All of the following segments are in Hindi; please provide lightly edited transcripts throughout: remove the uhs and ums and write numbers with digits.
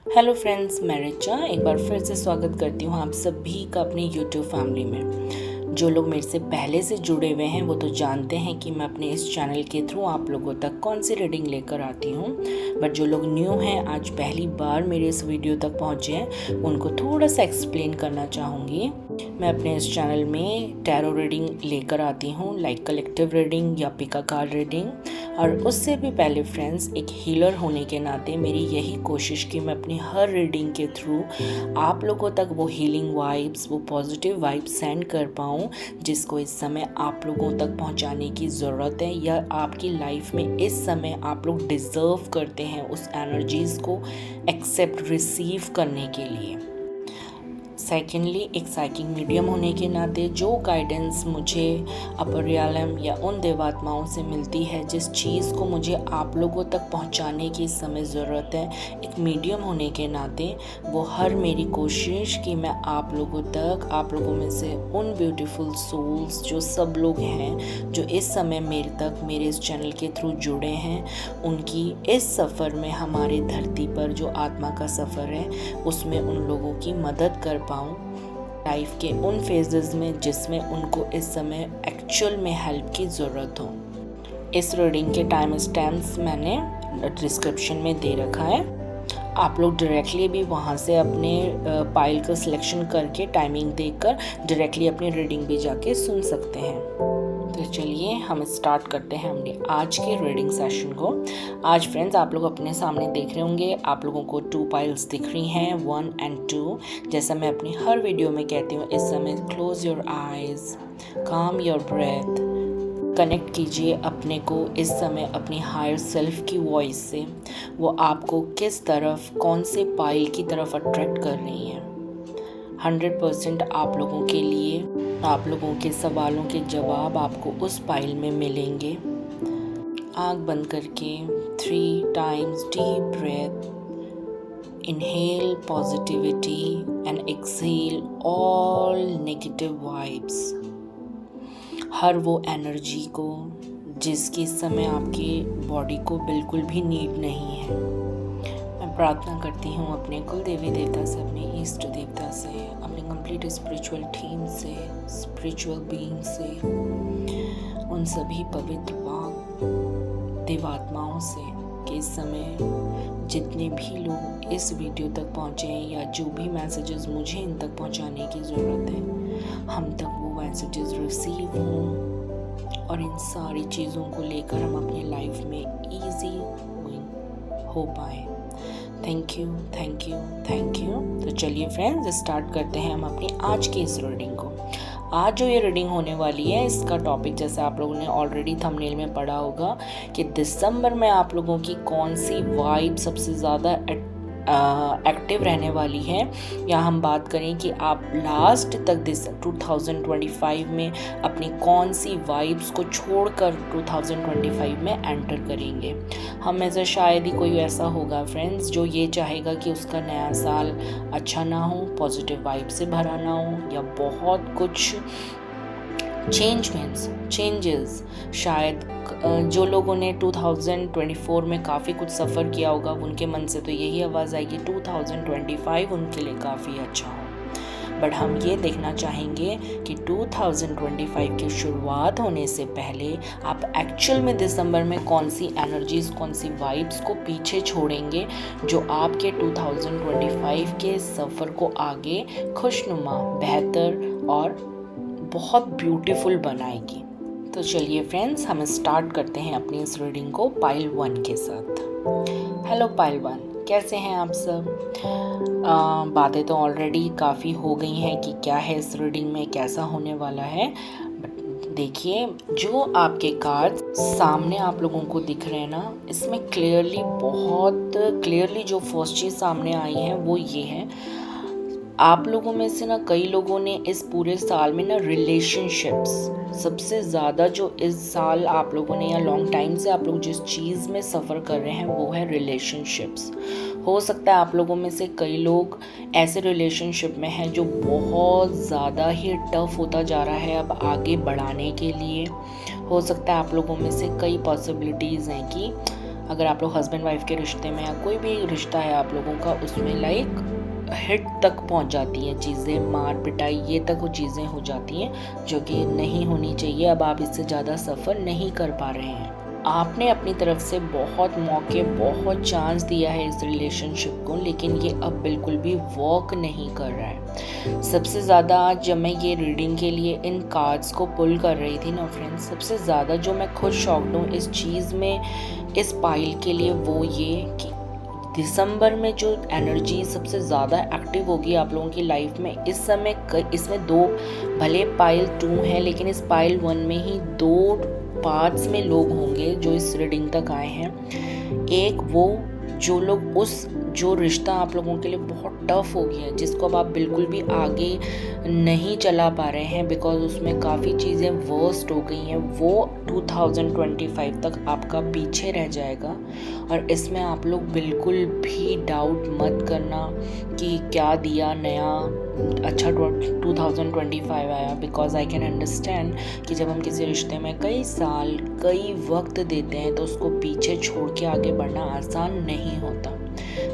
हेलो फ्रेंड्स, मैं रिचा एक बार फिर से स्वागत करती हूँ आप सभी का अपनी यूट्यूब फैमिली में। जो लोग मेरे से पहले से जुड़े हुए हैं वो तो जानते हैं कि मैं अपने इस चैनल के थ्रू आप लोगों तक कौन सी रीडिंग लेकर आती हूँ। बट जो लोग न्यू हैं, आज पहली बार मेरे इस वीडियो तक पहुँचे हैं, उनको थोड़ा सा एक्सप्लेन करना चाहूँगी। मैं अपने इस चैनल में टैरो रीडिंग लेकर आती हूँ, लाइक कलेक्टिव रीडिंग या पिका कार्ड रीडिंग। और उससे भी पहले फ्रेंड्स, एक हीलर होने के नाते मेरी यही कोशिश कि मैं अपनी हर रीडिंग के थ्रू आप लोगों तक वो हीलिंग वाइब्स, वो पॉजिटिव वाइब्स सेंड कर पाऊँ जिसको इस समय आप लोगों तक पहुंचाने की ज़रूरत है, या आपकी लाइफ में इस समय आप लोग डिज़र्व करते हैं उस एनर्जीज़ को एक्सेप्ट रिसीव करने के लिए। सेकेंडली, एक साइकिक मीडियम होने के नाते जो गाइडेंस मुझे अपर रियलम या उन देवात्माओं से मिलती है, जिस चीज़ को मुझे आप लोगों तक पहुंचाने की इस समय ज़रूरत है, एक मीडियम होने के नाते वो हर मेरी कोशिश कि मैं आप लोगों तक, आप लोगों में से उन ब्यूटीफुल सोल्स जो सब लोग हैं जो इस समय मेरे इस चैनल के थ्रू जुड़े हैं, उनकी इस सफ़र में, हमारे धरती पर जो आत्मा का सफ़र है, उसमें उन लोगों की मदद कर पाऊँ लाइफ के उन फेजेस में जिसमें उनको इस समय एक्चुअल में हेल्प की ज़रूरत हो। इस रीडिंग के टाइम स्टैम्प्स मैंने डिस्क्रिप्शन में दे रखा है। आप लोग डायरेक्टली भी वहाँ से अपने पाइल का सिलेक्शन करके टाइमिंग देखकर डायरेक्टली अपनी रीडिंग भी जाके सुन सकते हैं। तो चलिए हम स्टार्ट करते हैं अपने आज के रीडिंग सेशन को। आज फ्रेंड्स, आप लोग अपने सामने देख रहे होंगे, आप लोगों को 2 पाइल्स दिख रही हैं, 1 और 2। जैसा मैं अपनी हर वीडियो में कहती हूँ, इस समय close your eyes, calm your breath, connect कीजिए अपने को इस समय अपनी हायर सेल्फ की वॉइस से। वो आपको किस तरफ, कौन से पाइल की तरफ अट्रैक्ट कर रही हैं। 100% आप लोगों के लिए, आप लोगों के सवालों के जवाब आपको उस पाइल में मिलेंगे। आँख बंद करके 3 times deep breath, inhale positivity and exhale all negative vibes. हर वो एनर्जी को जिसकी इस समय आपके बॉडी को बिल्कुल भी नीड नहीं है। मैं प्रार्थना करती हूँ अपने कुल देवी देवता से, अपने इष्ट देवता से, अपने कंप्लीट स्पिरिचुअल टीम से, स्पिरिचुअल बीइंग से, उन सभी पवित्र वाक देवात्माओं से कि इस समय जितने भी लोग इस वीडियो तक पहुँचे हैं या जो भी मैसेजेस मुझे इन तक पहुँचाने की ज़रूरत है, हम तक वो मैसेजेस रिसीव हों और इन सारी चीज़ों को लेकर हम अपनी लाइफ में ईजी हो पाए। Thank you, thank you, thank you. तो चलिए फ्रेंड्स, स्टार्ट करते हैं हम अपनी आज की इस रीडिंग को। आज जो ये रीडिंग होने वाली है, इसका टॉपिक जैसे आप लोगों ने ऑलरेडी थंबनेल में पढ़ा होगा कि दिसंबर में आप लोगों की कौन सी वाइब सबसे ज़्यादा एक्टिव रहने वाली है, या हम बात करें कि आप लास्ट तक 2025 में अपनी कौन सी वाइब्स को छोड़कर 2025 में एंटर करेंगे। हम में से शायद ही कोई ऐसा होगा फ्रेंड्स जो ये चाहेगा कि उसका नया साल अच्छा ना हो, पॉजिटिव वाइब से भरा ना हो, या बहुत कुछ चेंजेस। शायद जो लोगों ने 2024 में काफ़ी कुछ सफ़र किया होगा, उनके मन से तो यही आवाज़ आएगी 2025 उनके लिए काफ़ी अच्छा हो। बट हम ये देखना चाहेंगे कि 2025 की शुरुआत होने से पहले आप एक्चुअल में दिसंबर में कौन सी एनर्जीज़, कौन सी वाइब्स को पीछे छोड़ेंगे जो आपके 2025 के सफ़र को आगे खुशनुमा, बेहतर और बहुत ब्यूटीफुल बनाएगी। तो चलिए फ्रेंड्स, हम स्टार्ट करते हैं अपनी इस रीडिंग को पाइल 1 के साथ। हेलो पाइल 1, कैसे हैं आप सब? बातें तो ऑलरेडी काफ़ी हो गई हैं कि क्या है इस रीडिंग में, कैसा होने वाला है। बट देखिए, जो आपके कार्ड सामने आप लोगों को दिख रहे हैं ना, इसमें क्लियरली, बहुत क्लियरली जो फर्स्ट चीज़ सामने आई है वो ये है, आप लोगों में से ना कई लोगों ने इस पूरे साल में ना रिलेशनशिप्स सबसे ज़्यादा, जो इस साल आप लोगों ने या लॉन्ग टाइम से आप लोग जिस चीज़ में सफ़र कर रहे हैं वो है रिलेशनशिप्स। हो सकता है आप लोगों में से कई लोग ऐसे रिलेशनशिप में हैं जो बहुत ज़्यादा ही टफ होता जा रहा है अब आगे बढ़ाने के लिए। हो सकता है आप लोगों में से कई पॉसिबिलिटीज़ हैं कि अगर आप लोग हस्बैंड वाइफ के रिश्ते में या कोई भी रिश्ता है आप लोगों का, उसमें लाइक हिट तक पहुंच जाती हैं चीज़ें, मार पिटाई ये तक वो चीज़ें हो जाती हैं जो कि नहीं होनी चाहिए। अब आप इससे ज़्यादा सफ़र नहीं कर पा रहे हैं। आपने अपनी तरफ से बहुत मौके, बहुत चांस दिया है इस रिलेशनशिप को, लेकिन ये अब बिल्कुल भी वर्क नहीं कर रहा है। सबसे ज़्यादा आज जब मैं ये रीडिंग के लिए इन कार्ड्स को पुल कर रही थी ना फ्रेंड्स, सबसे ज़्यादा जो मैं खुद शॉक्ड हूँ इस चीज़ में, इस पाइल के लिए, वो ये कि दिसंबर में जो एनर्जी सबसे ज़्यादा एक्टिव होगी आप लोगों की लाइफ में इस समय, इसमें दो, भले पाइल 2 है लेकिन इस पाइल 1 में ही 2 पार्ट्स में लोग होंगे जो इस रीडिंग तक आए हैं। एक वो जो लोग जो रिश्ता आप लोगों के लिए बहुत टफ हो गया है, जिसको अब आप बिल्कुल भी आगे नहीं चला पा रहे हैं बिकॉज उसमें काफ़ी चीज़ें वर्स्ट हो गई हैं, वो 2025 तक आपका पीछे रह जाएगा। और इसमें आप लोग बिल्कुल भी डाउट मत करना कि क्या दिया नया अच्छा 2025 आया, बिकॉज आई कैन अंडरस्टैंड कि जब हम किसी रिश्ते में कई साल, कई वक्त देते हैं तो उसको पीछे छोड़ के आगे बढ़ना आसान नहीं होता।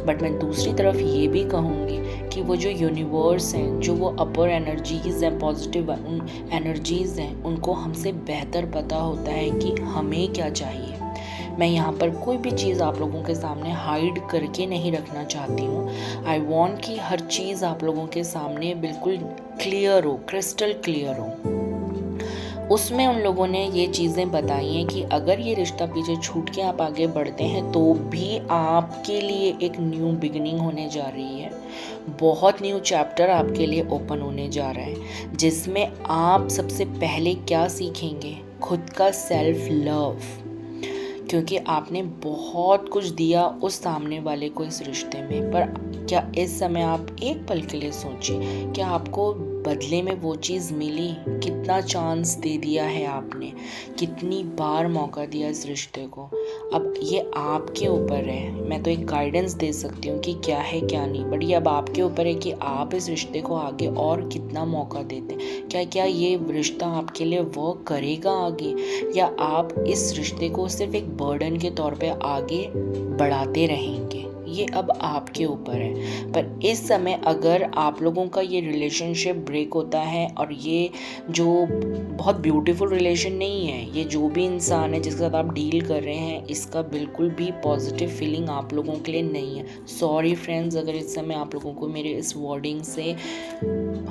बट मैं दूसरी तरफ ये भी कहूँगी कि वो जो यूनिवर्स हैं, जो वो अपर एनर्जीज़ हैं, पॉजिटिव एनर्जीज़ हैं, उनको हमसे बेहतर पता होता है कि हमें क्या चाहिए। मैं यहाँ पर कोई भी चीज़ आप लोगों के सामने हाइड करके नहीं रखना चाहती हूँ। आई वॉन्ट कि हर चीज़ आप लोगों के सामने बिल्कुल क्लियर हो, क्रिस्टल क्लियर हो। उसमें उन लोगों ने ये चीज़ें बताई हैं कि अगर ये रिश्ता पीछे छूट के आप आगे बढ़ते हैं तो भी आपके लिए एक न्यू बिगिनिंग होने जा रही है, बहुत न्यू चैप्टर आपके लिए ओपन होने जा रहा है, जिसमें आप सबसे पहले क्या सीखेंगे, खुद का सेल्फ लव। क्योंकि आपने बहुत कुछ दिया उस सामने वाले को इस रिश्ते में, पर क्या इस समय आप एक पल के लिए सोचिए, क्या आपको बदले में वो चीज़ मिली? कितना चांस दे दिया है आपने, कितनी बार मौका दिया इस रिश्ते को। अब ये आपके ऊपर है, मैं तो एक गाइडेंस दे सकती हूँ कि क्या है क्या नहीं, बट ये अब आपके ऊपर है कि आप इस रिश्ते को आगे और कितना मौका देते हैं। क्या ये रिश्ता आपके लिए वर्क करेगा आगे, या आप इस रिश्ते को सिर्फ एक बर्डन के तौर पे आगे बढ़ाते रहेंगे, ये अब आपके ऊपर है। पर इस समय अगर आप लोगों का ये रिलेशनशिप ब्रेक होता है, और ये जो बहुत ब्यूटीफुल रिलेशन नहीं है, ये जो भी इंसान है जिसके साथ आप डील कर रहे हैं, इसका बिल्कुल भी पॉजिटिव फीलिंग आप लोगों के लिए नहीं है। सॉरी फ्रेंड्स, अगर इस समय आप लोगों को मेरे इस वर्डिंग से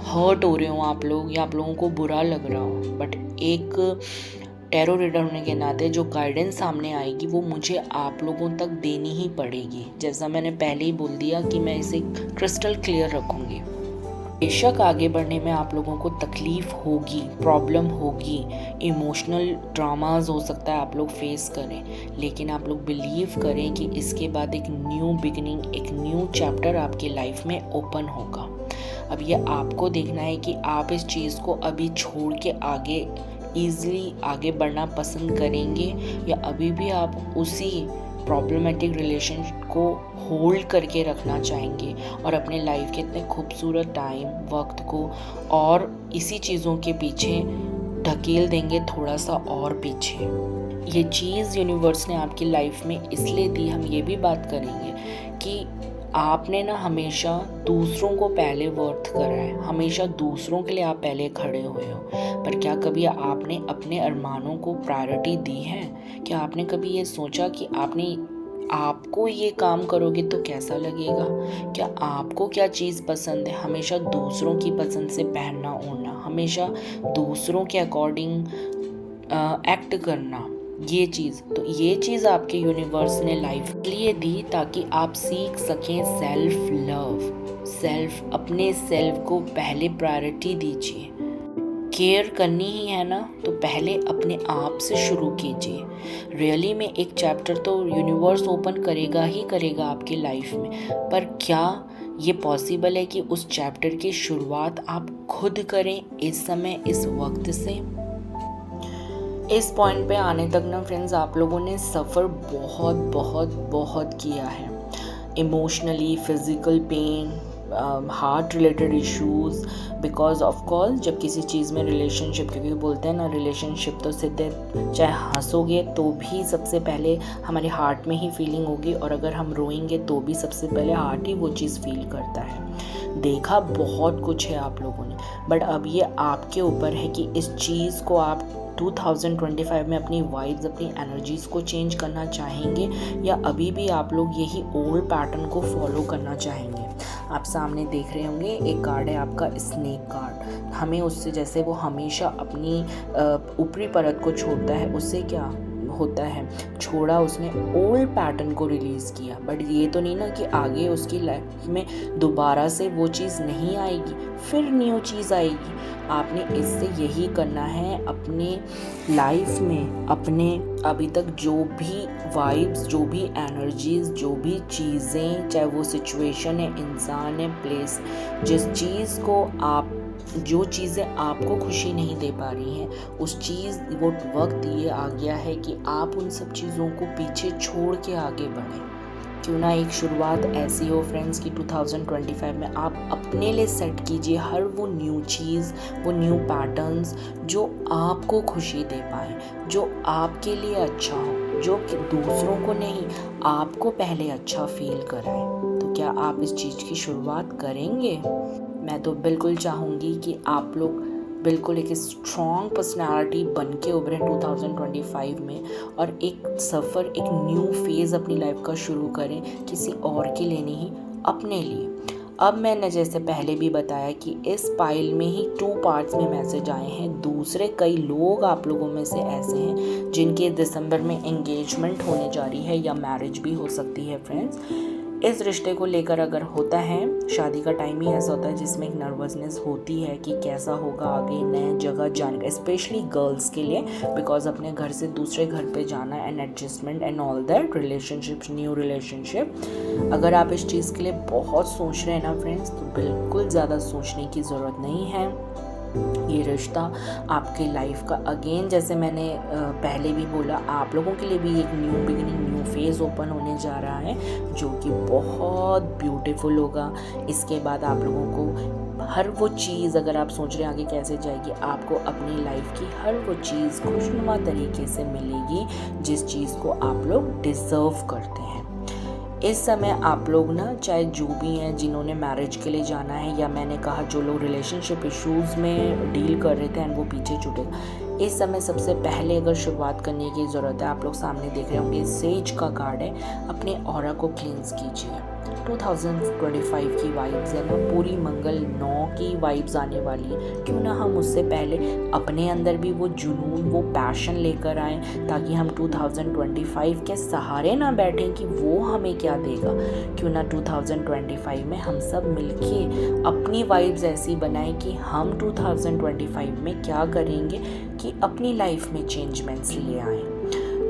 हर्ट हो रहे हो आप लोग, या आप लोगों को बुरा लग रहा हो, बट एक टैरो रीडर होने के नाते जो गाइडेंस सामने आएगी वो मुझे आप लोगों तक देनी ही पड़ेगी। जैसा मैंने पहले ही बोल दिया कि मैं इसे क्रिस्टल क्लियर रखूँगी। बेशक आगे बढ़ने में आप लोगों को तकलीफ़ होगी, प्रॉब्लम होगी, इमोशनल ड्रामाज हो सकता है आप लोग फेस करें, लेकिन आप लोग बिलीव करें कि इसके बाद एक न्यू बिगिनिंग, एक न्यू चैप्टर आपकी लाइफ में ओपन होगा। अब ये आपको देखना है कि आप इस चीज़ को अभी छोड़ के आगे ईज़िली आगे बढ़ना पसंद करेंगे, या अभी भी आप उसी प्रॉब्लमेटिक रिलेशन को होल्ड करके रखना चाहेंगे और अपने लाइफ के इतने खूबसूरत टाइम, वक्त को और इसी चीज़ों के पीछे ढकेल देंगे थोड़ा सा और पीछे। ये चीज़ यूनिवर्स ने आपकी लाइफ में इसलिए दी, हम ये भी बात करेंगे कि आपने ना हमेशा दूसरों को पहले वर्थ करा है, हमेशा दूसरों के लिए आप पहले खड़े हुए हो। पर क्या कभी आपने अपने अरमानों को प्रायोरिटी दी है? क्या आपने कभी ये सोचा कि आपको ये काम करोगे तो कैसा लगेगा? क्या आपको क्या चीज़ पसंद है? हमेशा दूसरों की पसंद से पहनना ओढ़ना, हमेशा दूसरों के अकॉर्डिंग एक्ट करना, ये चीज़ आपके यूनिवर्स ने लाइफ के लिए दी ताकि आप सीख सकें सेल्फ लव। अपने सेल्फ को पहले प्रायोरिटी दीजिए। केयर करनी ही है ना, तो पहले अपने आप से शुरू कीजिए। रियली में एक चैप्टर तो यूनिवर्स ओपन करेगा ही करेगा आपकी लाइफ में, पर क्या ये पॉसिबल है कि उस चैप्टर की शुरुआत आप खुद करें इस समय, इस वक्त से? इस पॉइंट पे आने तक ना फ्रेंड्स, आप लोगों ने सफ़र बहुत बहुत बहुत किया है, emotionally, physical pain, heart related issues, because of call जब किसी चीज़ में रिलेशनशिप, क्योंकि बोलते हैं ना रिलेशनशिप तो सीधे चाहे हंसोगे तो भी सबसे पहले हमारे हार्ट में ही फीलिंग होगी, और अगर हम रोएंगे तो भी सबसे पहले हार्ट ही वो चीज़ फील करता है। देखा बहुत कुछ है आप लोगों ने, बट अब ये आपके ऊपर है कि इस चीज़ को आप 2025 में अपनी वाइब्स, अपनी एनर्जीज़ को चेंज करना चाहेंगे, या अभी भी आप लोग यही ओल्ड पैटर्न को फॉलो करना चाहेंगे। आप सामने देख रहे होंगे एक कार्ड है आपका स्नेक कार्ड। हमें उससे, जैसे वो हमेशा अपनी ऊपरी परत को छोड़ता है, उससे क्या होता है, छोड़ा उसने, ओल्ड पैटर्न को रिलीज़ किया, बट ये तो नहीं ना कि आगे उसकी लाइफ में दोबारा से वो चीज़ नहीं आएगी, फिर न्यू चीज़ आएगी। आपने इससे यही करना है अपने लाइफ में, अपने अभी तक जो भी वाइब्स, जो भी एनर्जीज़, जो भी चीज़ें, चाहे वो सिचुएशन है, इंसान है, प्लेस, जिस चीज़ को आप, जो चीज़ें आपको खुशी नहीं दे पा रही हैं, उस चीज़, वो वक्त ये आ गया है कि आप उन सब चीज़ों को पीछे छोड़ के आगे बढ़ें। क्यों ना एक शुरुआत ऐसी हो फ्रेंड्स कि 2025 में आप अपने लिए सेट कीजिए हर वो न्यू चीज़, वो न्यू पैटर्न्स जो आपको खुशी दे पाए, जो आपके लिए अच्छा हो, जो कि दूसरों को नहीं, आपको पहले अच्छा फील कराए। तो क्या आप इस चीज़ की शुरुआत करेंगे? मैं तो बिल्कुल चाहूँगी कि आप लोग बिल्कुल एक स्ट्रॉन्ग पर्सनालिटी बन के उभरें 2025 में, और एक सफ़र, एक न्यू फेज़ अपनी लाइफ का शुरू करें, किसी और के लिए नहीं, अपने लिए। अब मैंने जैसे पहले भी बताया कि इस पाइल में ही 2 पार्ट्स में मैसेज आए हैं। दूसरे कई लोग आप लोगों में से ऐसे हैं जिनके दिसंबर में एंगेजमेंट होने जा रही है, या मैरिज भी हो सकती है फ्रेंड्स। इस रिश्ते को लेकर अगर होता है, शादी का टाइम ही ऐसा होता है जिसमें एक नर्वसनेस होती है कि कैसा होगा आगे, नए जगह जाने का, स्पेशली गर्ल्स के लिए, बिकॉज अपने घर से दूसरे घर पे जाना and adjustment and all that, relationship, new relationship. अगर आप इस चीज़ के लिए बहुत सोच रहे हैं ना फ्रेंड्स, तो बिल्कुल ज़्यादा सोचने की ज़रूरत नहीं है। ये रिश्ता आपके लाइफ का, अगेन जैसे मैंने पहले भी बोला, आप लोगों के लिए भी एक new beginning, new phase open होने जा रहा है, जो कि बहुत ब्यूटीफुल होगा। इसके बाद आप लोगों को हर वो चीज़, अगर आप सोच रहे हैं आगे कैसे जाएगी, आपको अपनी लाइफ की हर वो चीज़ खुशनुमा तरीके से मिलेगी, जिस चीज़ को आप लोग डिज़र्व करते हैं। इस समय आप लोग ना, चाहे जो भी हैं, जिन्होंने मैरिज के लिए जाना है, या मैंने कहा जो लोग रिलेशनशिप इश्यूज़ में डील कर रहे थे एंड वो पीछे छूटे, इस समय सबसे पहले अगर शुरुआत करने की ज़रूरत है, आप लोग सामने देख रहे होंगे सेज का कार्ड है, अपने ऑरा को क्लींस कीजिए। 2025 की वाइब्स है ना, पूरी मंगल 9 की वाइब्स आने वाली है। क्यों ना हम उससे पहले अपने अंदर भी वो जुनून, वो पैशन लेकर आएँ, ताकि हम 2025 के सहारे ना बैठें कि वो हमें क्या देगा। क्यों ना 2025 में हम सब मिलके अपनी वाइब्स ऐसी बनाएं कि हम 2025 में क्या करेंगे कि अपनी लाइफ में चेंजमेंट्स ले आएँ।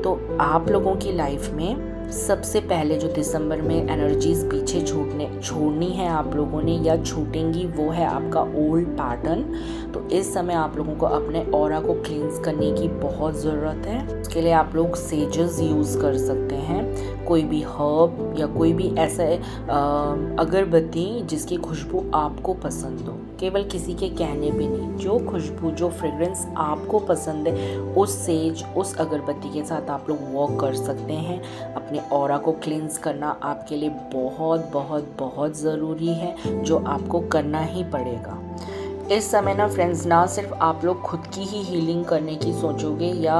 तो आप लोगों की लाइफ में सबसे पहले जो दिसंबर में एनर्जीज पीछे छोड़नी है आप लोगों ने, या छूटेंगी, वो है आपका ओल्ड पैटर्न। तो इस समय आप लोगों को अपने ऑरा को क्लींस करने की बहुत ज़रूरत है। उसके लिए आप लोग सेजेस यूज़ कर सकते हैं, कोई भी हर्ब या कोई भी ऐसे अगरबत्ती जिसकी खुशबू आपको पसंद हो, केवल किसी के कहने पे नहीं, जो खुशबू, जो फ्रेग्रेंस आपको पसंद है, उस सेज, उस अगरबत्ती के साथ आप लोग वॉक कर सकते हैं। अपने ऑरा को क्लींस करना आपके लिए बहुत बहुत बहुत ज़रूरी है, जो आपको करना ही पड़ेगा। इस समय ना फ्रेंड्स, ना सिर्फ आप लोग खुद की ही हीलिंग करने की सोचोगे, या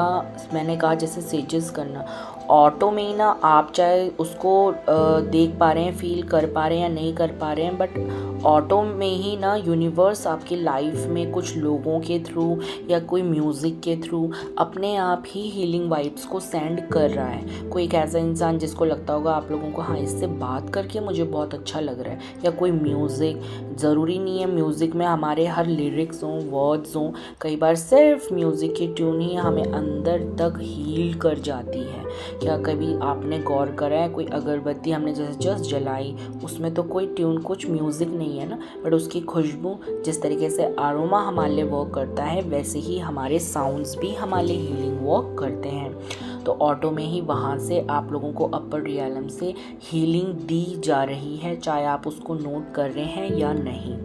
मैंने कहा जैसे सेजेस करना, ऑटो में ही ना आप चाहे उसको देख पा रहे हैं, फील कर पा रहे हैं या नहीं कर पा रहे हैं, बट ऑटो में ही ना यूनिवर्स आपकी लाइफ में कुछ लोगों के थ्रू या कोई म्यूज़िक के थ्रू अपने आप ही हीलिंग वाइब्स को सेंड कर रहा है। कोई एक ऐसा इंसान जिसको लगता होगा आप लोगों को, हाँ इससे बात करके मुझे बहुत अच्छा लग रहा है, या कोई म्यूज़िक, ज़रूरी नहीं है म्यूज़िक में हमारे हर लिरिक्स हों, वर्ड्स हों, कई बार सिर्फ म्यूज़िक की ट्यून ही हमें अंदर तक हील कर जाती है। क्या कभी आपने गौर करा है कोई अगरबत्ती हमने जैसे जस्ट जलाई, उसमें तो कोई ट्यून कुछ म्यूज़िक नहीं है ना, बट उसकी खुशबू जिस तरीके से आरोमा हमारे लिए वर्क करता है वैसे ही हमारे साउंड्स भी हमारे लिए हीलिंग वर्क करते हैं। तो ऑटो में ही वहाँ से आप लोगों को अपर रियलम से हीलिंग दी जा रही है, चाहे आप उसको नोट कर रहे हैं या नहीं।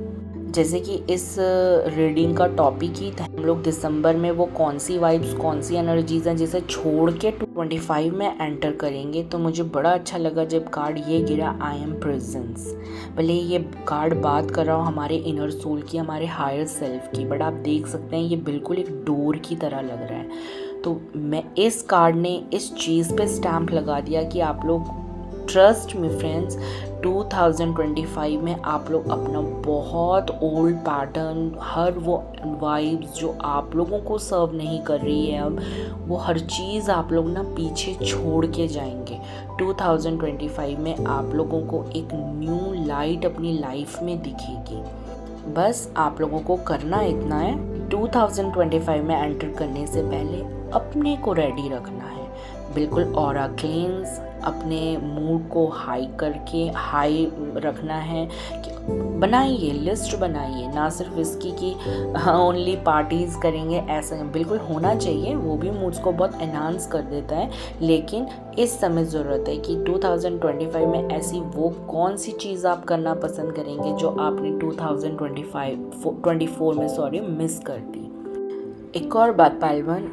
जैसे कि इस रीडिंग का टॉपिक ही था हम लोग दिसंबर में वो कौन सी वाइब्स कौन सी एनर्जीज हैं जिसे छोड़ के 25 में एंटर करेंगे। तो मुझे बड़ा अच्छा लगा जब कार्ड ये गिरा, आई एम प्रेजेंस। भले ये कार्ड बात कर रहा हूँ हमारे इनर सोल की, हमारे हायर सेल्फ की, बट आप देख सकते हैं ये बिल्कुल एक डोर की तरह लग रहा है। तो मैं इस कार्ड ने इस चीज़ पे स्टैम्प लगा दिया कि आप लोग ट्रस्ट मी फ्रेंड्स, 2025 में आप लोग अपना बहुत ओल्ड पैटर्न, हर वो वाइब्स जो आप लोगों को सर्व नहीं कर रही है अब, वो हर चीज़ आप लोग ना पीछे छोड़ के जाएंगे। 2025 में आप लोगों को एक न्यू लाइट अपनी लाइफ में दिखेगी। बस आप लोगों को करना इतना है, 2025 में एंटर करने से पहले अपने को रेडी रखना है, बिल्कुल ऑरा क्लींस, अपने मूड को हाई रखना है। बनाइए लिस्ट, बनाइए, ना सिर्फ इसकी कि ओनली पार्टीज़ करेंगे, ऐसा बिल्कुल होना चाहिए, वो भी मूड्स को बहुत एनहांस कर देता है। लेकिन इस समय ज़रूरत है कि 2025 में ऐसी वो कौन सी चीज़ आप करना पसंद करेंगे जो आपने 2024 में मिस कर दी। एक और बात पहलवान,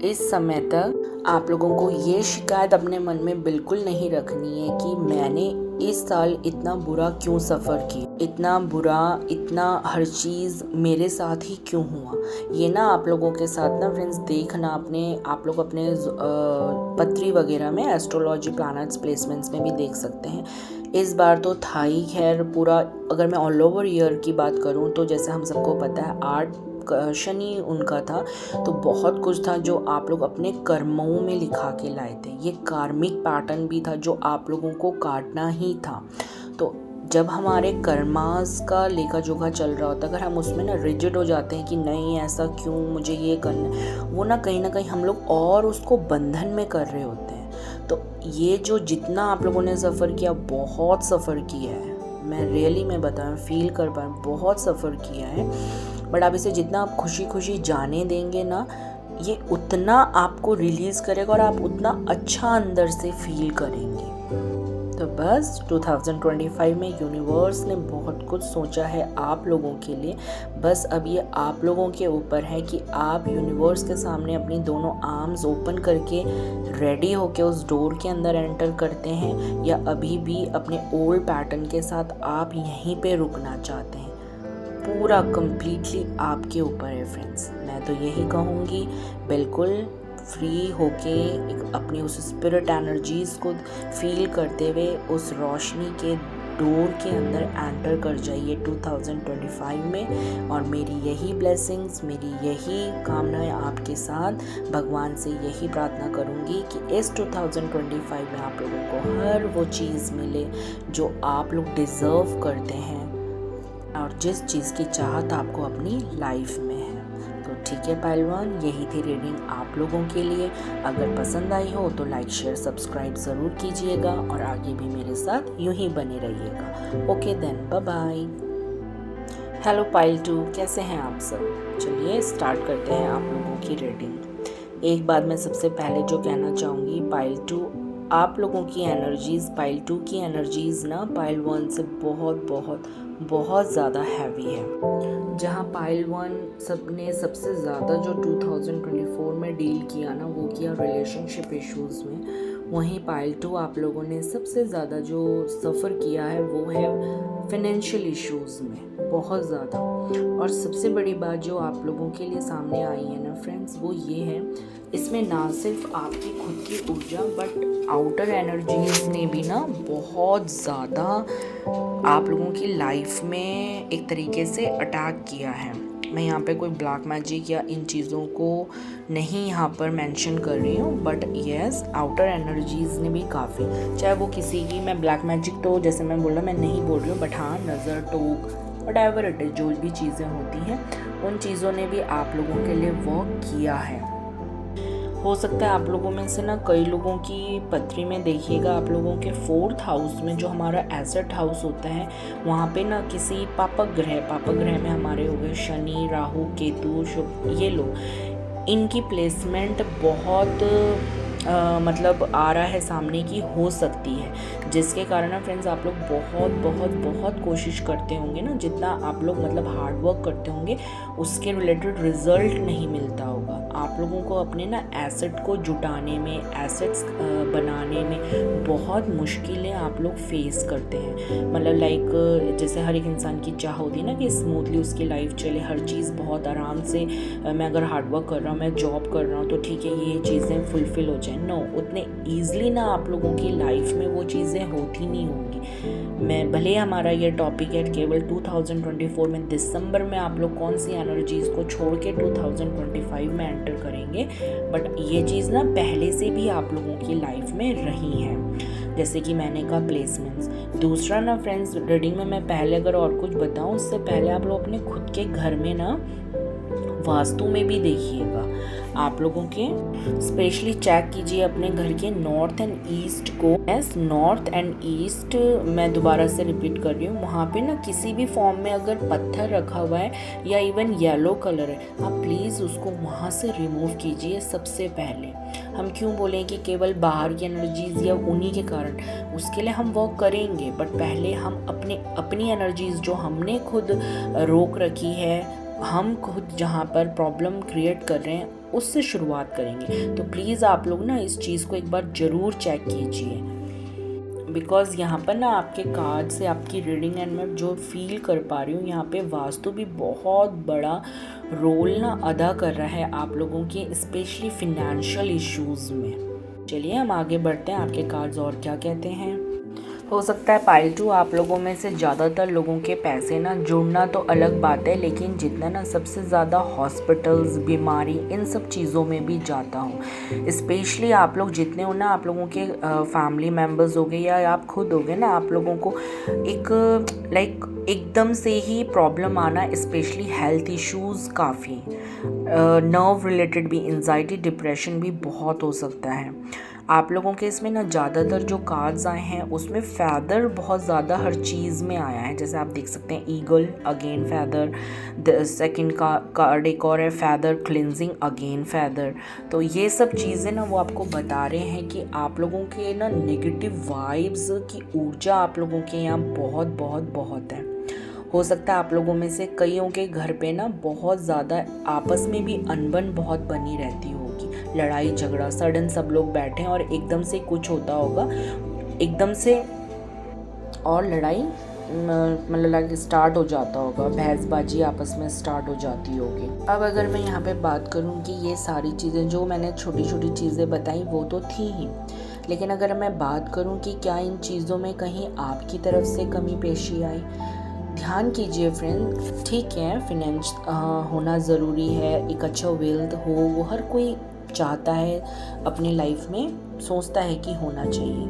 इस समय तक आप लोगों को ये शिकायत अपने मन में बिल्कुल नहीं रखनी है कि मैंने इस साल इतना बुरा क्यों सफ़र किया, इतना बुरा, इतना हर चीज़ मेरे साथ ही क्यों हुआ। ये ना आप लोगों के साथ ना फ्रेंड्स देखना, आप लोग अपने पत्री वगैरह में एस्ट्रोलॉजी प्लैनेट्स प्लेसमेंट्स में भी देख सकते हैं। इस बार तो था ही खैर पूरा, अगर मैं ऑल ओवर ईयर की बात करूँ तो जैसे हम सबको पता है 8 शनि उनका था, तो बहुत कुछ था जो आप लोग अपने कर्मों में लिखा के लाए थे। ये कार्मिक पैटर्न भी था जो आप लोगों को काटना ही था। तो जब हमारे कर्मास का लेखा जोखा चल रहा होता है, अगर हम उसमें ना रिजिड हो जाते हैं कि नहीं ऐसा क्यों, मुझे ये करना, वो ना कहीं हम लोग और उसको बंधन में कर रहे होते हैं। तो ये जो जितना आप लोगों ने सफ़र किया, बहुत सफ़र किया है, मैं रियली मैं बताऊँ फील कर पाऊँ, बहुत सफ़र किया है। बट आप इसे जितना आप खुशी खुशी जाने देंगे ना, ये उतना आपको रिलीज़ करेगा और आप उतना अच्छा अंदर से फील करेंगे। तो बस 2025 में यूनिवर्स ने बहुत कुछ सोचा है आप लोगों के लिए। बस अब ये आप लोगों के ऊपर है कि आप यूनिवर्स के सामने अपनी दोनों आर्म्स ओपन करके रेडी होके उस डोर के अंदर एंटर करते हैं, या अभी भी अपने ओल्ड पैटर्न के साथ आप यहीं पे रुकना चाहते हैं। पूरा कंप्लीटली आपके ऊपर है फ्रेंड्स। मैं तो यही कहूँगी, बिल्कुल फ्री होके एक अपनी उस स्पिरिट एनर्जीज़ को फील करते हुए उस रोशनी के डोर के अंदर एंटर कर जाइए 2025 में। और मेरी यही ब्लेसिंग्स, मेरी यही कामनाएं आपके साथ, भगवान से यही प्रार्थना करूंगी कि इस 2025 में आप लोगों को हर वो चीज़ मिले जो आप लोग डिज़र्व करते हैं और जिस चीज़ की चाहत आपको अपनी लाइफ में है। तो ठीक है पहलवान, यही थी रीडिंग आप लोगों के लिए। अगर पसंद आई हो तो लाइक शेयर सब्सक्राइब ज़रूर कीजिएगा और आगे भी मेरे साथ यूं ही बने रहिएगा। Okay then, bye bye. Hello पाइल 2, कैसे हैं आप सब? चलिए स्टार्ट करते हैं आप लोगों की रीडिंग। एक बात मैं सबसे पहले जो कहना चाहूँगी, पाइल 2 आप लोगों की एनर्जीज़, पाइल 2 की एनर्जीज़ ना पाइल 1 से बहुत ज़्यादा हैवी है। जहाँ पाइल 1 सबसे ज़्यादा जो 2024 में डील किया ना, वो किया रिलेशनशिप इश्यूज़ में, वहीं पाइल 2 आप लोगों ने सबसे ज़्यादा जो सफ़र किया है वो है फाइनेंशियल इश्यूज़ में, बहुत ज़्यादा। और सबसे बड़ी बात जो आप लोगों के लिए सामने आई है ना फ्रेंड्स, वो ये है, इसमें ना सिर्फ आपकी खुद की ऊर्जा बट आउटर एनर्जीज ने भी ना बहुत ज़्यादा आप लोगों की लाइफ में एक तरीके से अटैक किया है। मैं यहाँ पे कोई ब्लैक मैजिक या इन चीज़ों को नहीं यहाँ पर मेंशन कर रही हूँ, बट येस आउटर एनर्जीज़ ने भी काफ़ी, चाहे वो किसी की, मैं ब्लैक मैजिक तो जैसे मैं बोला मैं नहीं बोल रही हूँ, बट हाँ नज़र टोक व्हाटएवर इट इज़, जो भी चीज़ें होती हैं उन चीज़ों ने भी आप लोगों के लिए वर्क किया है। हो सकता है आप लोगों में से ना कई लोगों की पत्री में देखिएगा, आप लोगों के 4th हाउस में जो हमारा एसेट हाउस होता है वहाँ पे ना किसी पापक ग्रह में हमारे हो गए शनि, राहु, केतु, शुभ, ये लोग, इनकी प्लेसमेंट बहुत मतलब आ रहा है सामने की हो सकती है, जिसके कारण ना फ्रेंड्स आप लोग बहुत बहुत बहुत कोशिश करते होंगे ना, जितना आप लोग मतलब हार्ड वर्क करते होंगे उसके रिलेटेड रिजल्ट नहीं मिलता होगा। आप लोगों को अपने ना एसेट को जुटाने में, एसेट्स बनाने में बहुत मुश्किलें आप लोग फेस करते हैं। मतलब लाइक जैसे हर एक इंसान की चाह होती है ना कि स्मूथली उसकी लाइफ चले, हर चीज़ बहुत आराम से, मैं अगर हार्ड वर्क कर रहा हूँ, मैं जॉब कर रहा हूँ तो ठीक है ये चीज़ें फुलफ़िल हो जाए। नो, उतने ईजिली ना आप लोगों की लाइफ में वो चीज़ें होती नहीं होंगी। मैं भले हमारा ये टॉपिक है केवल 2024 में दिसंबर में आप लोग कौन सी एनर्जीज़ को छोड़ के 2025 में एंटर करेंगे, बट ये चीज़ ना पहले से भी आप लोगों की लाइफ में रही है, जैसे कि मैंने कहा प्लेसमेंट्स। दूसरा ना फ्रेंड्स, रीडिंग में मैं पहले अगर और कुछ बताऊँ उससे पहले आप लोग अपने खुद के घर में ना वास्तु में भी देखिएगा, आप लोगों के स्पेशली चेक कीजिए अपने घर के नॉर्थ एंड ईस्ट को। नॉर्थ एंड ईस्ट मैं दोबारा से रिपीट कर रही हूँ, वहाँ पे ना किसी भी फॉर्म में अगर पत्थर रखा हुआ है या इवन येलो कलर है, आप प्लीज़ उसको वहाँ से रिमूव कीजिए सबसे पहले। हम क्यों बोलें कि केवल बाहर की एनर्जीज़ या उन्हीं के कारण, उसके लिए हम वर्क करेंगे, बट पहले हम अपनी एनर्जीज़ जो हमने खुद रोक रखी है, हम खुद जहाँ पर प्रॉब्लम क्रिएट कर रहे हैं उससे शुरुआत करेंगे। तो प्लीज़ आप लोग ना इस चीज़ को एक बार ज़रूर चेक कीजिए, बिकॉज़ यहाँ पर ना आपके कार्ड से आपकी रीडिंग एंड मैं जो फील कर पा रही हूँ, यहाँ पे वास्तु भी बहुत बड़ा रोल ना अदा कर रहा है आप लोगों के स्पेशली फिनेंशियल इश्यूज़ में। चलिए हम आगे बढ़ते हैं, आपके कार्ड्स और क्या कहते हैं। हो सकता है पाइल 2 आप लोगों में से ज़्यादातर लोगों के पैसे ना जुड़ना तो अलग बात है, लेकिन जितना ना सबसे ज़्यादा हॉस्पिटल्स, बीमारी, इन सब चीज़ों में भी जाता हूँ। स्पेशली आप लोग जितने हो ना, आप लोगों के फैमिली मेम्बर्स हो गए या आप खुद हो गए ना, आप लोगों को एक एकदम से ही प्रॉब्लम आना, स्पेशली हेल्थ इश्यूज़ काफ़ी, नर्व रिलेटेड भी, एंजाइटी, डिप्रेशन भी बहुत हो सकता है आप लोगों के। इसमें ना ज़्यादातर जो कार्ड्स आए हैं उसमें फैदर बहुत ज़्यादा हर चीज़ में आया है, जैसे आप देख सकते हैं eagle, again feather, second card एक और है फैदर क्लिनजिंग, अगेन फैदर। तो ये सब चीज़ें ना वो आपको बता रहे हैं कि आप लोगों के ना नेगेटिव वाइब्स की ऊर्जा आप लोगों के यहाँ बहुत बहुत बहुत है। हो सकता है आप लोगों में से कईयों के घर पे ना बहुत ज़्यादा आपस में भी अनबन बहुत बनी रहती होगी, लड़ाई झगड़ा, सडन सब लोग बैठे हैं और एकदम से कुछ होता होगा, एकदम से और लड़ाई मतलब स्टार्ट हो जाता होगा, बहसबाजी आपस में स्टार्ट हो जाती होगी। अब अगर मैं यहाँ पे बात करूँ कि ये सारी चीज़ें जो मैंने छोटी छोटी चीज़ें बताई वो तो थी ही, लेकिन अगर मैं बात करूँ कि क्या इन चीज़ों में कहीं आपकी तरफ से कमी पेशी आई, ध्यान कीजिए फ्रेंड। ठीक है, फिनेंस होना ज़रूरी है, एक अच्छा वेल्थ हो, वो हर कोई चाहता है अपनी लाइफ में, सोचता है कि होना चाहिए,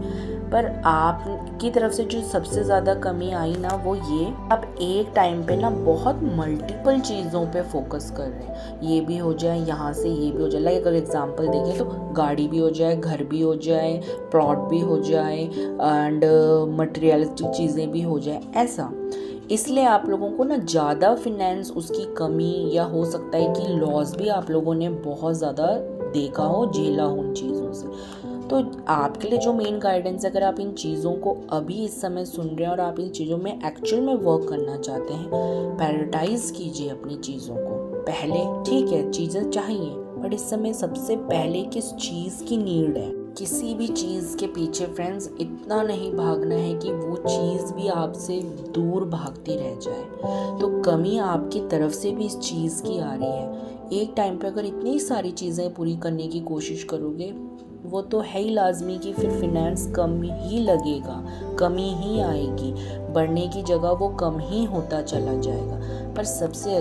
पर आपकी तरफ से जो सबसे ज़्यादा कमी आई ना वो ये, आप एक टाइम पे ना बहुत मल्टीपल चीज़ों पे फोकस कर रहे हैं, ये भी हो जाए, यहाँ से ये भी हो जाए। लाइक अगर एग्जांपल देखें तो गाड़ी भी हो जाए, घर भी हो जाए, प्लॉट भी हो जाए एंड मटेरियलिस्टिक चीज़ें भी हो जाए, ऐसा। इसलिए आप लोगों को ना ज़्यादा फिनेंस उसकी कमी, या हो सकता है कि लॉस भी आप लोगों ने बहुत ज़्यादा देखा हो, झेला हो उन चीज़ों से। तो आपके लिए जो मेन गाइडेंस है, अगर आप इन चीज़ों को अभी इस समय सुन रहे हैं और आप इन चीज़ों में एक्चुअल में वर्क करना चाहते हैं, प्रायोरिटाइज कीजिए अपनी चीज़ों को पहले। ठीक है, चीज़ें चाहिए, बट इस समय सबसे पहले किस चीज़ की नीड है। किसी भी चीज़ के पीछे फ्रेंड्स इतना नहीं भागना है कि वो चीज़ भी आपसे दूर भागती रह जाए। तो कमी आपकी तरफ से भी इस चीज़ की आ रही है। एक टाइम पे अगर इतनी सारी चीज़ें पूरी करने की कोशिश करोगे, वो तो है ही लाजमी कि फिर फिनेंस कम ही लगेगा, कमी ही आएगी, बढ़ने की जगह वो कम ही होता चला जाएगा। पर सबसे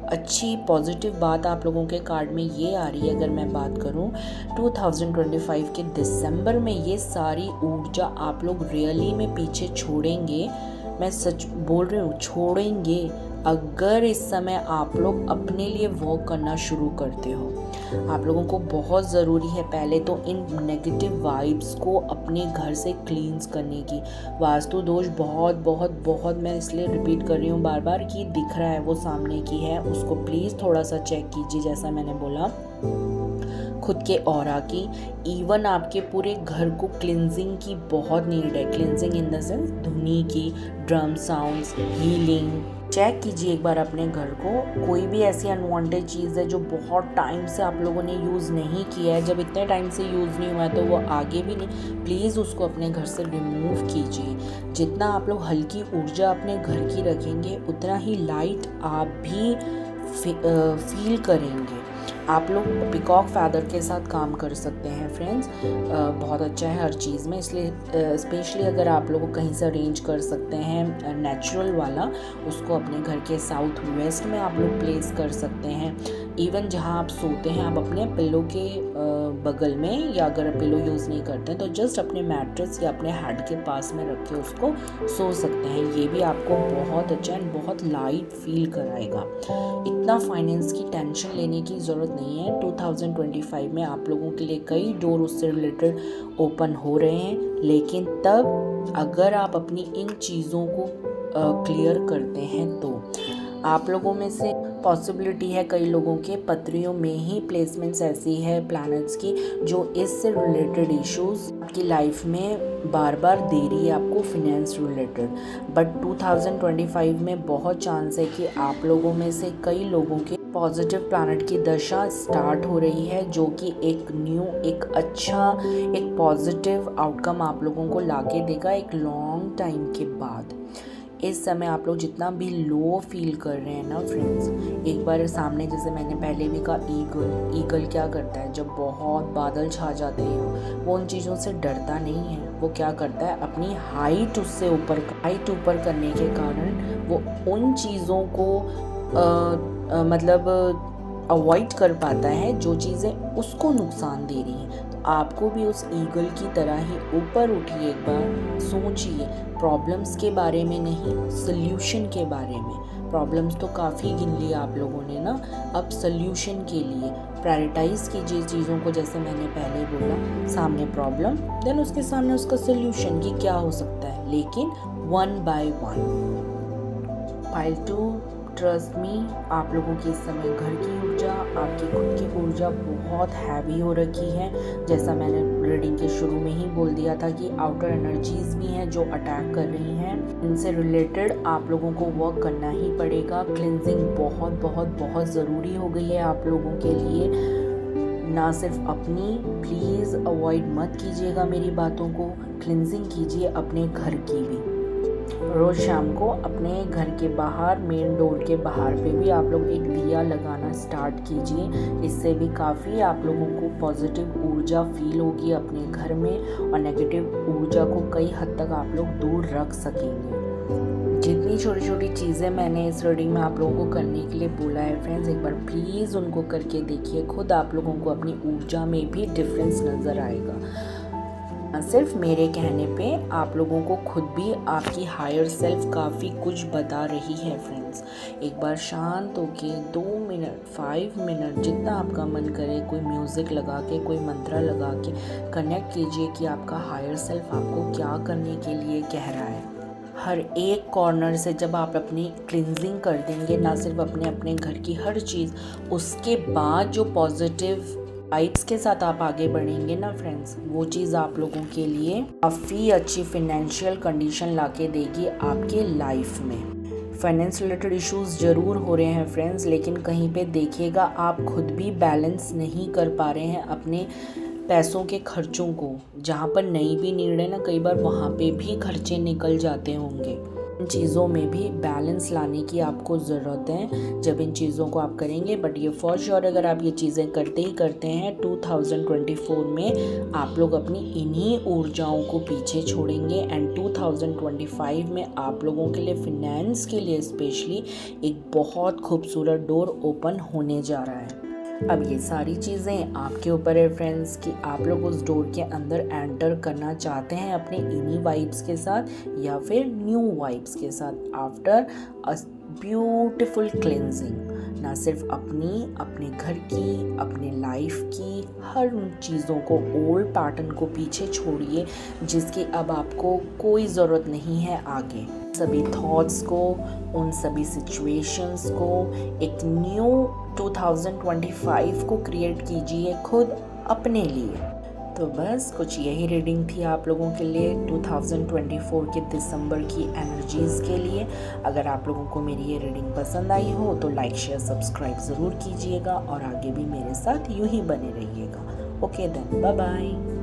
अच्छी पॉजिटिव बात आप लोगों के कार्ड में ये आ रही है, अगर मैं बात करूं 2025 के दिसंबर में ये सारी ऊर्जा आप लोग रियली में पीछे छोड़ेंगे, मैं सच बोल रही हूँ, छोड़ेंगे अगर इस समय आप लोग अपने लिए वर्क करना शुरू करते हो। आप लोगों को बहुत ज़रूरी है पहले तो इन नेगेटिव वाइब्स को अपने घर से क्लींस करने की। वास्तु दोष बहुत बहुत बहुत, मैं इसलिए रिपीट कर रही हूँ बार बार कि दिख रहा है वो सामने की है, उसको प्लीज़ थोड़ा सा चेक कीजिए। जैसा मैंने बोला, खुद के ऑरा की, इवन आपके पूरे घर को क्लिनजिंग की बहुत नीड है। क्लिनजिंग इन द सेंस धुनी की, ड्रम साउंड्स, हीलिंग। चेक कीजिए एक बार अपने घर को, कोई भी ऐसी अनवांटेड चीज़ है जो बहुत टाइम से आप लोगों ने यूज़ नहीं किया है, जब इतने टाइम से यूज़ नहीं हुआ है तो वो आगे भी नहीं, प्लीज़ उसको अपने घर से रिमूव कीजिए। जितना आप लोग हल्की ऊर्जा अपने घर की रखेंगे उतना ही लाइट आप भी फील करेंगे। आप लोग पिकॉक फैदर के साथ काम कर सकते हैं फ्रेंड्स, बहुत अच्छा है हर चीज़ में, इसलिए स्पेशली अगर आप लोग कहीं से अरेंज कर सकते हैं नेचुरल वाला, उसको अपने घर के साउथ वेस्ट में आप लोग प्लेस कर सकते हैं। इवन जहां आप सोते हैं आप अपने पिलो के बगल में, या अगर पिलो यूज़ नहीं करते हैं तो जस्ट अपने मैट्रेस या अपने हेड के पास में रख के उसको सो सकते हैं। ये भी आपको बहुत अच्छा एंड बहुत लाइट फील कराएगा। इतना फाइनेंस की टेंशन लेने की ज़रूरत नहीं है। 2025 में आप लोगों के लिए कई डोर उससे रिलेटेड ओपन हो रहे हैं, लेकिन तब अगर आप अपनी इन चीज़ों को क्लियर करते हैं तो आप लोगों में से पॉसिबिलिटी है, कई लोगों के पत्रियों में ही प्लेसमेंट्स ऐसी है प्लैनेट्स की जो इससे रिलेटेड इश्यूज आपकी लाइफ में बार बार दे रही है आपको फिनेंस रिलेटेड। बट 2025 में बहुत चांस है कि आप लोगों में से कई लोगों के पॉजिटिव प्लैनेट की दशा स्टार्ट हो रही है, जो कि एक न्यू, एक अच्छा, एक पॉजिटिव आउटकम आप लोगों को लाके देगा एक लॉन्ग टाइम के बाद। इस समय आप लोग जितना भी लो फील कर रहे हैं ना फ्रेंड्स, एक बार सामने, जैसे मैंने पहले भी कहा, ईगल क्या करता है जब बहुत बादल छा जाते हैं, वो उन चीज़ों से डरता नहीं है। वो क्या करता है, अपनी हाइट उससे ऊपर करने के कारण वो उन चीज़ों को मतलब अवॉइड कर पाता है जो चीज़ें उसको नुकसान दे रही हैं। तो आपको भी उस ईगल की तरह ही ऊपर उठिए, एक बार सोचिए प्रॉब्लम्स के बारे में नहीं, सल्यूशन के बारे में। प्रॉब्लम्स तो काफ़ी गिन लिया आप लोगों ने ना, अब सल्यूशन के लिए प्रायोरिटाइज कीजिए चीज़ों को। जैसे मैंने पहले बोला, सामने प्रॉब्लम, देन उसके सामने उसका सल्यूशन कि क्या हो सकता है, लेकिन 1 by 1। फाइल 2, ट्रस्ट मी, आप लोगों की इस समय घर की ऊर्जा, आपकी खुद की ऊर्जा बहुत हैवी हो रखी है। जैसा मैंने रीडिंग के शुरू में ही बोल दिया था कि आउटर एनर्जीज भी हैं जो अटैक कर रही हैं। इनसे रिलेटेड आप लोगों को वर्क करना ही पड़ेगा। क्लिनजिंग बहुत बहुत बहुत ज़रूरी हो गई है आप लोगों के लिए। ना सिर्फ अपनी, प्लीज़ अवॉइड मत कीजिएगा मेरी बातों को, क्लिनजिंग कीजिए अपने घर की भी। रोज़ शाम को अपने घर के बाहर, मेन डोर के बाहर पे भी आप लोग एक दिया लगाना स्टार्ट कीजिए। इससे भी काफ़ी आप लोगों को पॉजिटिव ऊर्जा फील होगी अपने घर में, और नेगेटिव ऊर्जा को कई हद तक आप लोग दूर रख सकेंगे। जितनी छोटी छोटी चीज़ें मैंने इस रीडिंग में आप लोगों को करने के लिए बोला है फ्रेंड्स, एक बार प्लीज़ उनको करके देखिए, खुद आप लोगों को अपनी ऊर्जा में भी डिफरेंस नज़र आएगा। सिर्फ मेरे कहने पे आप लोगों को खुद भी आपकी हायर सेल्फ काफ़ी कुछ बता रही है फ्रेंड्स। एक बार शांत होके 2 मिनट, 5 मिनट, जितना आपका मन करे, कोई म्यूज़िक लगा के, कोई मंत्रा लगा के कनेक्ट कीजिए कि आपका हायर सेल्फ आपको क्या करने के लिए कह रहा है। हर एक कॉर्नर से जब आप अपनी क्लिनजिंग कर देंगे, ना सिर्फ अपने घर की हर चीज़, उसके बाद जो पॉजिटिव वाइब्स के साथ आप आगे बढ़ेंगे ना फ्रेंड्स, वो चीज़ आप लोगों के लिए काफ़ी अच्छी फिनेंशियल कंडीशन लाके देगी आपके लाइफ में। फाइनेंस रिलेटेड इश्यूज ज़रूर हो रहे हैं फ्रेंड्स, लेकिन कहीं पे देखिएगा आप खुद भी बैलेंस नहीं कर पा रहे हैं अपने पैसों के खर्चों को। जहाँ पर नई भी नीड है ना, कई बार वहाँ पे भी खर्चे निकल जाते होंगे। इन चीज़ों में भी बैलेंस लाने की आपको ज़रूरत है जब इन चीज़ों को आप करेंगे। बट ये फॉर श्योर अगर आप ये चीज़ें करते ही करते हैं, 2024 में आप लोग अपनी इन्हीं ऊर्जाओं को पीछे छोड़ेंगे। एंड 2025 में आप लोगों के लिए, फिनेंस के लिए स्पेशली, एक बहुत खूबसूरत डोर ओपन होने जा रहा है। अब ये सारी चीज़ें आपके ऊपर है फ्रेंड्स कि आप लोग उस डोर के अंदर एंटर करना चाहते हैं अपने इन्हीं वाइब्स के साथ या फिर न्यू वाइब्स के साथ आफ्टर अ ब्यूटिफुल क्लेंजिंग। ना सिर्फ अपने घर की, अपने लाइफ की हर उन चीज़ों को, ओल्ड पैटर्न को पीछे छोड़िए जिसकी अब आपको कोई ज़रूरत नहीं है आगे। सभी थॉट्स को, उन सभी सिचुएशंस को, एक न्यू 2025 को क्रिएट कीजिए खुद अपने लिए। तो बस कुछ यही रीडिंग थी आप लोगों के लिए 2024 के दिसंबर की एनर्जीज़ के लिए। अगर आप लोगों को मेरी ये रीडिंग पसंद आई हो तो लाइक शेयर सब्सक्राइब ज़रूर कीजिएगा और आगे भी मेरे साथ यूं ही बने रहिएगा। Okay then, bye bye.